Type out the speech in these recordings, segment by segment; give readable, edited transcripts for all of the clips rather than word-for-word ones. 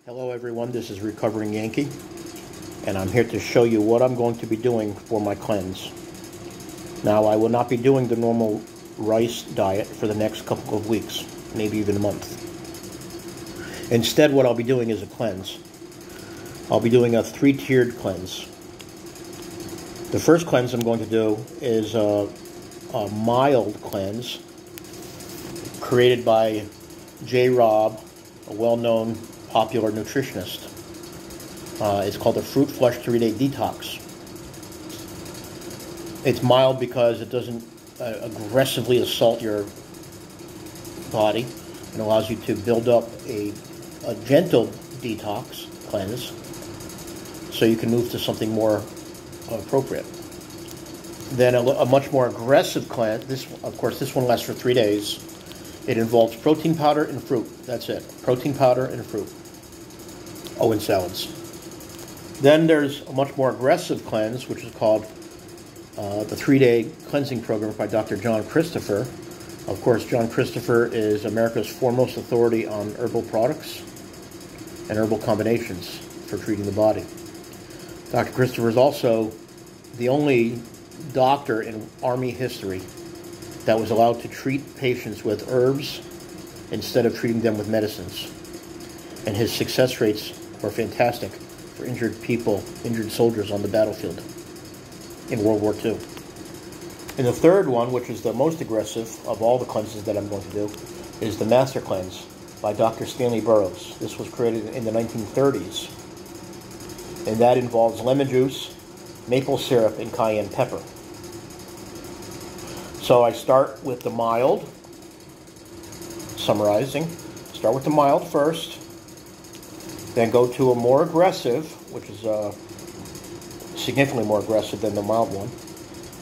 Hello everyone, this is Recovering Yankee, and I'm here to show you what I'm going to be doing for my cleanse. Now, I will not be doing the normal rice diet for the next couple of weeks, maybe even a month. Instead, what I'll be doing is a cleanse. I'll be doing a 3-tiered cleanse. The first cleanse I'm going to do is a mild cleanse created by J. Robb, a well-known popular nutritionist. It's called the Fruit Flush 3-Day Detox. It's mild because it doesn't aggressively assault your body and allows you to build up a gentle detox cleanse so you can move to something more appropriate. Then a much more aggressive cleanse. This one lasts for 3 days. It involves protein powder and fruit. That's it. Protein powder and fruit. Oh, and salads. Then there's a much more aggressive cleanse, which is called the 3-Day Cleansing Program by Dr. John Christopher. Of course, John Christopher is America's foremost authority on herbal products and herbal combinations for treating the body. Dr. Christopher is also the only doctor in Army history that was allowed to treat patients with herbs instead of treating them with medicines. And his success rates were fantastic for injured people, injured soldiers on the battlefield in World War II. And the third one, which is the most aggressive of all the cleanses that I'm going to do, is the Master Cleanse by Dr. Stanley Burroughs. This was created in the 1930s. And that involves lemon juice, maple syrup, and cayenne pepper. So I start with the mild, summarizing. Start with the mild first, then go to a more aggressive, which is significantly more aggressive than the mild one,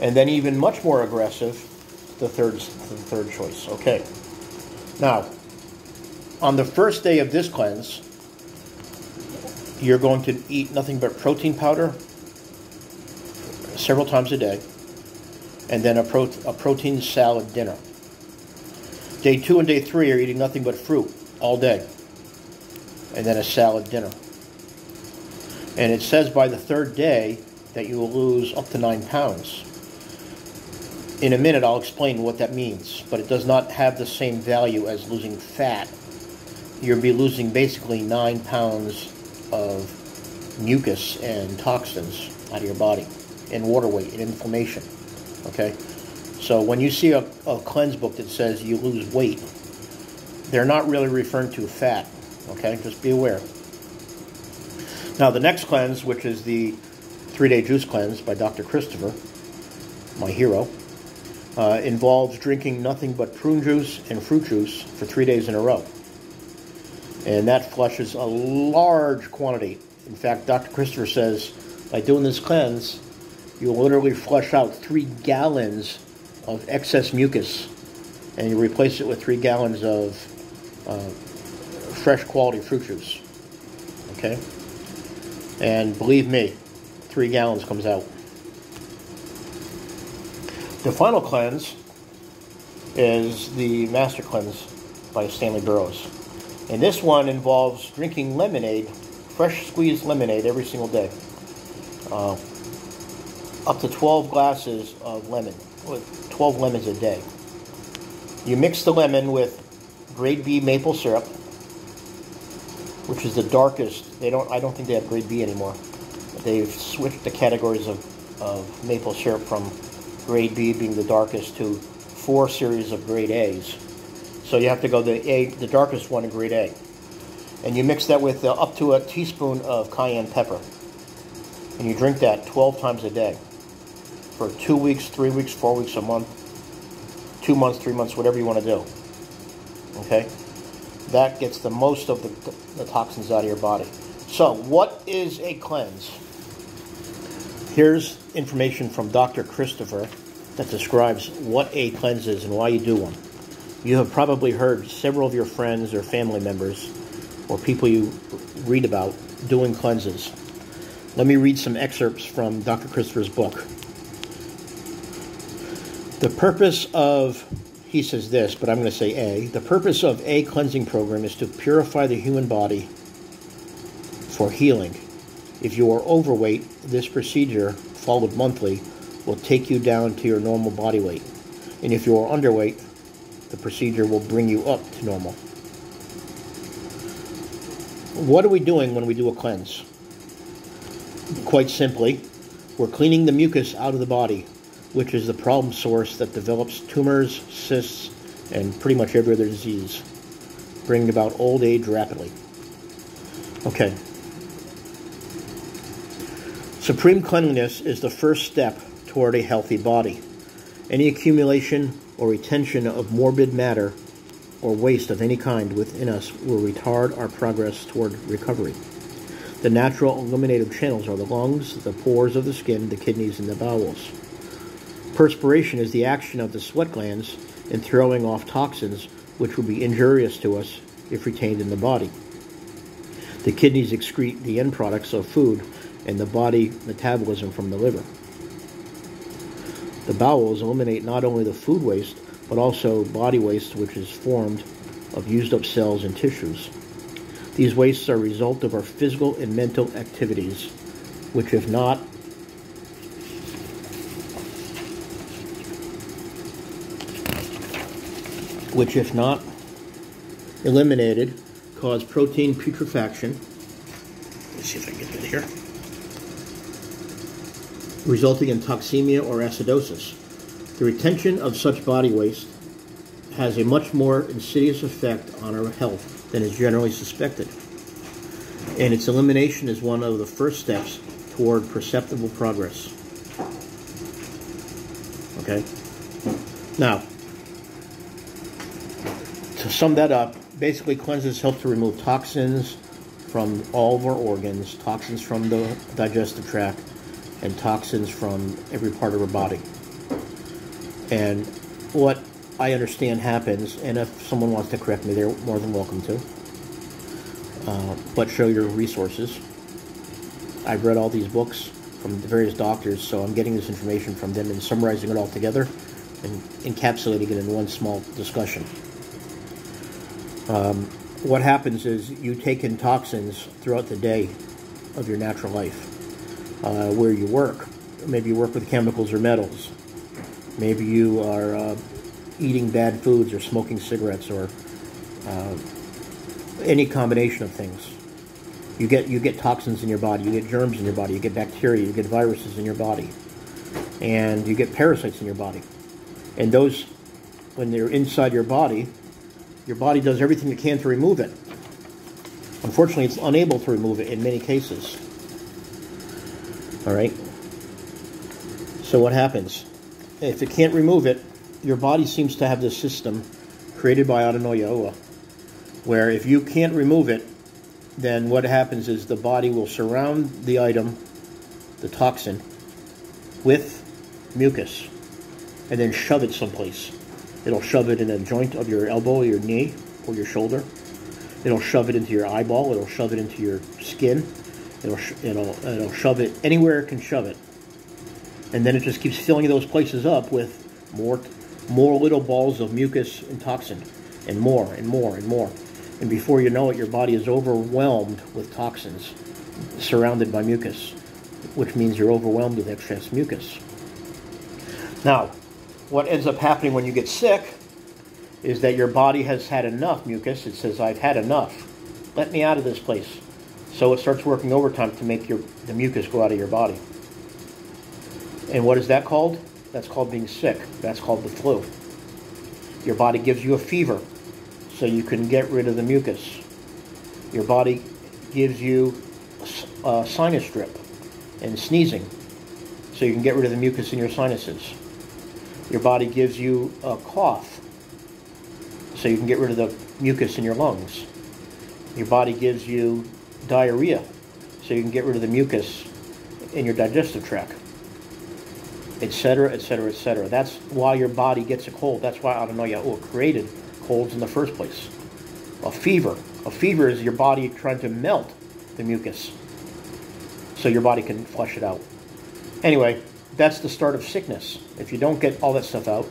and then even much more aggressive, the third choice. Okay. Now, on the first day of this cleanse, you're going to eat nothing but protein powder several times a day, and then a protein salad dinner. Day 2 and day 3 are eating nothing but fruit all day, and then a salad dinner. And it says by the third day that you will lose up to 9 pounds. In a minute, I'll explain what that means, but it does not have the same value as losing fat. You'll be losing basically 9 pounds of mucus and toxins out of your body, and water weight and inflammation. Okay? So when you see a cleanse book that says you lose weight, they're not really referring to fat. Okay? Just be aware. Now the next cleanse, which is the 3-Day Juice Cleanse by Dr. Christopher, my hero, involves drinking nothing but prune juice and fruit juice for 3 days in a row. And that flushes a large quantity. In fact, Dr. Christopher says by doing this cleanse, you'll literally flush out 3 gallons of excess mucus, and you replace it with 3 gallons of fresh quality fruit juice. Okay? And believe me, 3 gallons comes out. The final cleanse is the Master Cleanse by Stanley Burroughs. And this one involves drinking lemonade, fresh squeezed lemonade every single day. Up to 12 glasses of lemon, 12 lemons a day. You mix the lemon with grade B maple syrup, which is the darkest. I don't think they have grade B anymore. They've switched the categories of maple syrup from grade B being the darkest to 4 series of grade A's. So you have to go the darkest one in grade A. And you mix that with up to a teaspoon of cayenne pepper. And you drink that 12 times a day for 2 weeks, 3 weeks, 4 weeks, a month, 2 months, 3 months, whatever you want to do. Okay? That gets the most of the toxins out of your body. So, what is a cleanse? Here's information from Dr. Christopher that describes what a cleanse is and why you do one. You have probably heard several of your friends or family members or people you read about doing cleanses. Let me read some excerpts from Dr. Christopher's book. The purpose of he says this, but I'm going to say A. The purpose of a cleansing program is to purify the human body for healing. If you are overweight, this procedure, followed monthly, will take you down to your normal body weight. And if you are underweight, the procedure will bring you up to normal. What are we doing when we do a cleanse? Quite simply, we're cleaning the mucus out of the body, which is the problem source that develops tumors, cysts, and pretty much every other disease, bringing about old age rapidly. Okay. Supreme cleanliness is the first step toward a healthy body. Any accumulation or retention of morbid matter or waste of any kind within us will retard our progress toward recovery. The natural eliminative channels are the lungs, the pores of the skin, the kidneys, and the bowels. Perspiration is the action of the sweat glands in throwing off toxins which would be injurious to us if retained in the body. The kidneys excrete the end products of food and the body metabolism from the liver. The bowels eliminate not only the food waste, but also body waste, which is formed of used up cells and tissues. These wastes are a result of our physical and mental activities, which if not eliminated, cause protein putrefaction. Let's see if I can get that here. Resulting in toxemia or acidosis. The retention of such body waste has a much more insidious effect on our health than is generally suspected, and its elimination is one of the first steps toward perceptible progress. Okay? Now, to sum that up, basically cleanses help to remove toxins from all of our organs, toxins from the digestive tract, and toxins from every part of our body. And what I understand happens, and if someone wants to correct me, they're more than welcome to, but show your resources. I've read all these books from the various doctors, so I'm getting this information from them and summarizing it all together and encapsulating it in one small discussion. What happens is you take in toxins throughout the day of your natural life. Where you work. Maybe you work with chemicals or metals. Maybe you are eating bad foods or smoking cigarettes or any combination of things. You get toxins in your body, you get germs in your body, you get bacteria, you get viruses in your body, and you get parasites in your body. And those, when they're inside your body does everything it can to remove it. Unfortunately, it's unable to remove it in many cases. All right. So what happens? If it can't remove it, your body seems to have this system created by Adonai Yahuwah, where if you can't remove it, then what happens is the body will surround the item, the toxin, with mucus, and then shove it someplace. It'll shove it in a joint of your elbow, your knee, or your shoulder. It'll shove it into your eyeball. It'll shove it into your skin. It'll shove it anywhere it can shove it. And then it just keeps filling those places up with more little balls of mucus and toxin, and more and more and more. And before you know it, your body is overwhelmed with toxins, surrounded by mucus, which means you're overwhelmed with excess mucus. Now, what ends up happening when you get sick is that your body has had enough mucus. It says, I've had enough. Let me out of this place. So it starts working overtime to make the mucus go out of your body. And what is that called? That's called being sick. That's called the flu. Your body gives you a fever so you can get rid of the mucus. Your body gives you a sinus drip and sneezing so you can get rid of the mucus in your sinuses. Your body gives you a cough so you can get rid of the mucus in your lungs. Your body gives you diarrhea so you can get rid of the mucus in your digestive tract, etc., etc., etc. That's why your body gets a cold. That's why Adonai Yahuwah created colds in the first place. A fever. A fever is your body trying to melt the mucus so your body can flush it out. Anyway, that's the start of sickness. If you don't get all that stuff out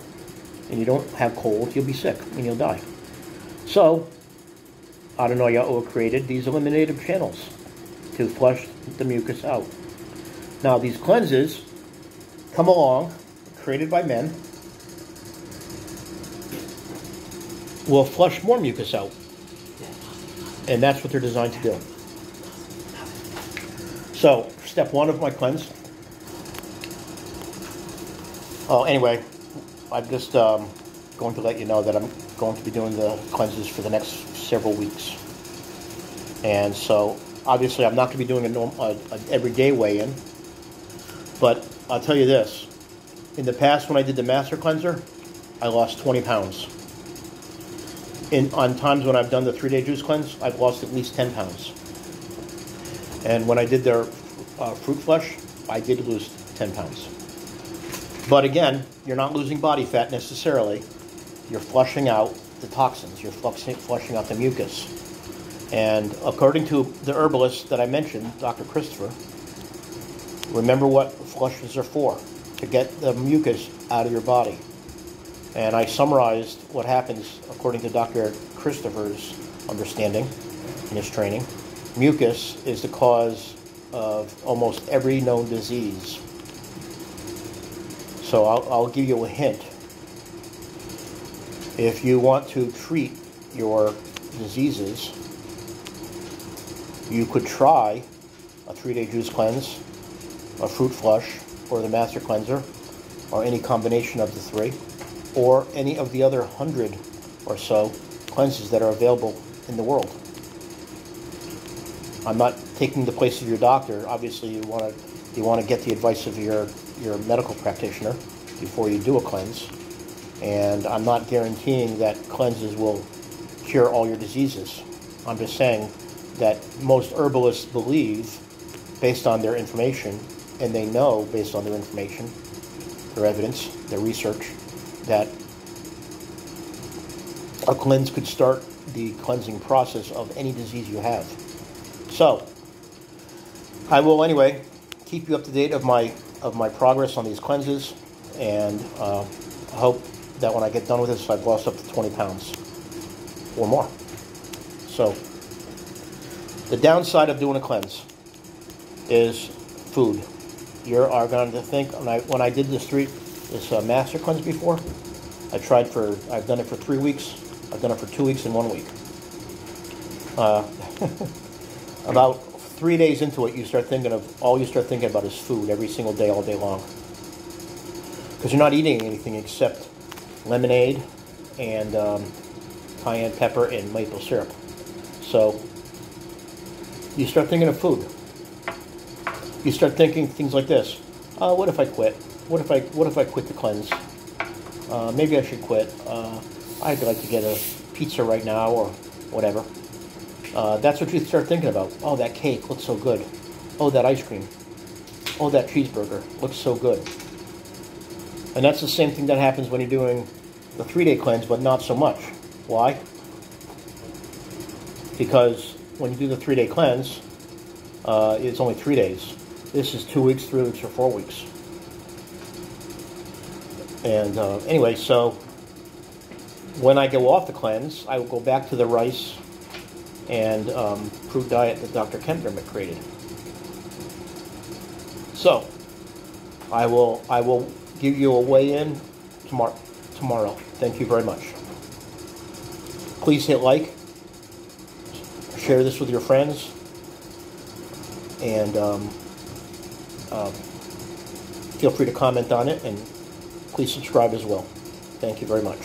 and you don't have cold, you'll be sick and you'll die. So, Adonai Yahuwah created these eliminative channels. to flush the mucus out. Now, these cleanses come along, created by men, will flush more mucus out. And that's what they're designed to do. So, step one of my cleanse. Oh, anyway, I'm just going to let you know that I'm going to be doing the cleanses for the next several weeks. And so, obviously, I'm not going to be doing an everyday weigh-in. But I'll tell you this. In the past, when I did the Master Cleanser, I lost 20 pounds. On times when I've done the 3-day juice cleanse, I've lost at least 10 pounds. And when I did their fruit flush, I did lose 10 pounds. But again, you're not losing body fat necessarily. You're flushing out the toxins. You're flushing out the mucus. And according to the herbalist that I mentioned, Dr. Christopher, remember what flushes are for: to get the mucus out of your body. And I summarized what happens according to Dr. Christopher's understanding in his training. Mucus is the cause of almost every known disease. So I'll give you a hint. If you want to treat your diseases, you could try a 3-day juice cleanse, a fruit flush, or the Master Cleanser, or any combination of the three, or any of the other 100 or so cleanses that are available in the world. I'm not taking the place of your doctor. Obviously, you want to get the advice of your medical practitioner before you do a cleanse. And I'm not guaranteeing that cleanses will cure all your diseases. I'm just saying that most herbalists believe, based on their information, and they know based on their information, their evidence, their research, that a cleanse could start the cleansing process of any disease you have. So, I will anyway keep you up to date of my progress on these cleanses, and I hope that when I get done with this, I've lost up to 20 pounds or more. So, the downside of doing a cleanse is food. You are going to think, when I did this Master Cleanse before, I've done it for 3 weeks. I've done it for 2 weeks and 1 week. About 3 days into it, all you start thinking about is food every single day, all day long. Because you're not eating anything except lemonade and cayenne pepper and maple syrup. So you start thinking of food. You start thinking things like this: what if I quit? What if I quit the cleanse? Maybe I should quit. I'd like to get a pizza right now, or whatever. That's what you start thinking about. Oh, that cake looks so good. Oh, that ice cream. Oh, that cheeseburger looks so good. And that's the same thing that happens when you're doing the 3-day cleanse, but not so much. Why? Because when you do the 3-day cleanse, it's only 3 days. This is 2 weeks, 3 weeks, or 4 weeks. And anyway, so when I go off the cleanse, I will go back to the rice and fruit diet that Dr. Kempner created. So I will give you a weigh-in tomorrow. Thank you very much. Please hit like, share this with your friends, and feel free to comment on it, and please subscribe as well. Thank you very much.